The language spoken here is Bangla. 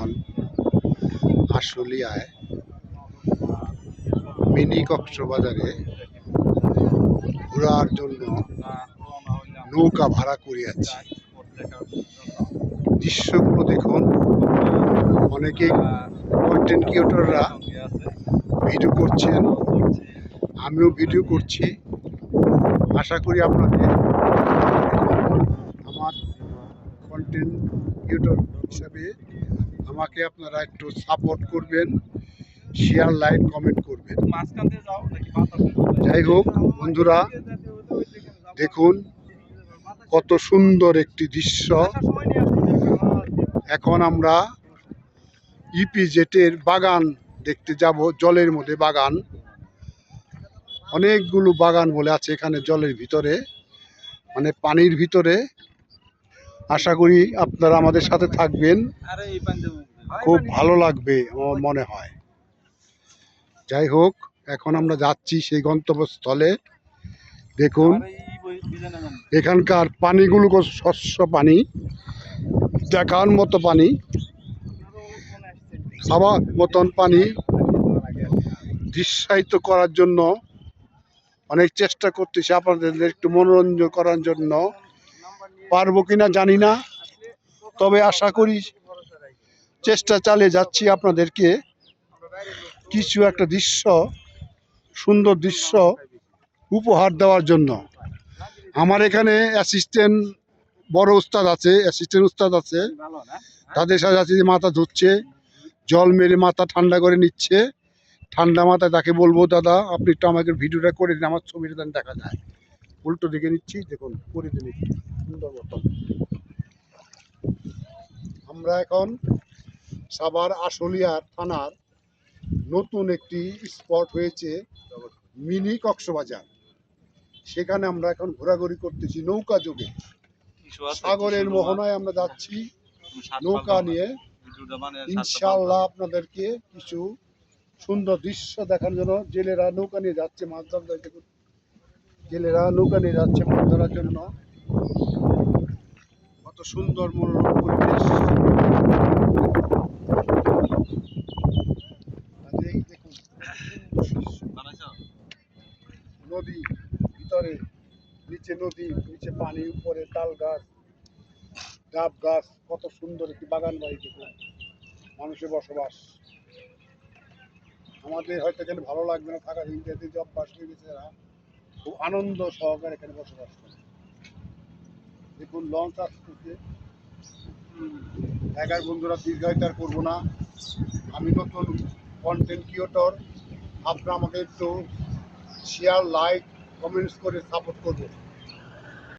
এখন আশুলিয়ায় মিনি কক্সবাজারে ঘোরার জন্য নৌকা ভাড়া করে আছি। দৃশ্যগুলো দেখুন, অনেকে কন্টেন্ট ক্রিয়েটররা ভিডিও করছেন, আমিও ভিডিও করছি। আশা করি আপনাদের আমার কন্টেন্ট ক্রিয়েটর হিসাবে আমাকে আপনারা একটু সাপোর্ট করবেন, শেয়ার, লাইক, কমেন্ট করবেন। যাই হোক বন্ধুরা, দেখুন কত সুন্দর একটি দৃশ্য। এখন আমরা ইপিজেটের বাগান দেখতে যাব। জলের মধ্যে বাগান, অনেকগুলো বাগান বলে আছে এখানে জলের ভিতরে, মানে পানির ভিতরে। আশা করি আপনারা আমাদের সাথে থাকবেন, খুব ভালো লাগবে আমার মনে হয়। যাই হোক, এখন আমরা যাচ্ছি সেই গন্তব্যস্থলে। দেখুন এখানকার পানিগুলো স্বচ্ছ পানি, দেখার মতো পানি, খাবার মতন পানি। দৃশ্যায়িত করার জন্য অনেক চেষ্টা করতেছি, আপনাদের একটু মনোরঞ্জন করার জন্য। পারবো কিনা জানি না, তবে আশা করি চেষ্টা চালিয়ে যাচ্ছি আপনাদেরকে কিছু একটা দৃশ্য, সুন্দর দৃশ্য উপহার দেওয়ার জন্য। আমার এখানে অ্যাসিস্ট্যান্ট বড় উস্তাদ আছে, অ্যাসিস্ট্যান্ট উস্তাদ আছে, তাদের সাথে আছে। মাথা ধুচ্ছে, জল মেরে মাথা ঠান্ডা করে নিচ্ছে। ঠান্ডা মাথায় তাকে বলবো, দাদা আপনি একটু আমাকে ভিডিওটা করে দিন, আমার ছবিটা দেন দেখা যায়। উল্টো দিকে নিচ্ছি, দেখুন করে দিন সুন্দর মতন। আমরা এখন সাভার আশুলিয়া থানার নতুন একটি স্পট হয়েছে মিনি কক্সবাজার, সেখানে আমরা এখন ঘোরাঘুরি করতেছি নৌকা যোগে। সাগরের মোহনায় আমরা যাচ্ছি নৌকা নিয়ে। ইনশাআল্লাহ আপনাদেরকে কিছু সুন্দর দৃশ্য দেখার জন্য জেলেরা নৌকা নিয়ে যাচ্ছে মাছ ধরার। দেখুন জেলেরা নৌকা নিয়ে যাচ্ছে মাছ ধরার জন্য। কত সুন্দর মনোরম পরিবেশ। দেখুন নদী ভিতরে, নিচে নদী, নিচে পানি, উপরে তাল গাছ, ডাব গাছ, কত সুন্দর একটি বাগান বাড়ি। দেখুন মানুষের বসবাস। আমাদের হয়তো এখানে ভালো লাগবে না থাকা, ইন্ডিয়াতে যে অভ্যাস হয়ে গেছে, এরা খুব আনন্দ সহকারে এখানে বসবাস করে। দেখুন লঞ্চ আসতেছে। বন্ধুরা দীর্ঘায়িত আর করবো না, আমি নতুন কন্টেন্ট ক্রিয়েটর। আপনারা আমাকে একটু শেয়ার, লাইক, কমেন্টস করে সাপোর্ট করবেন।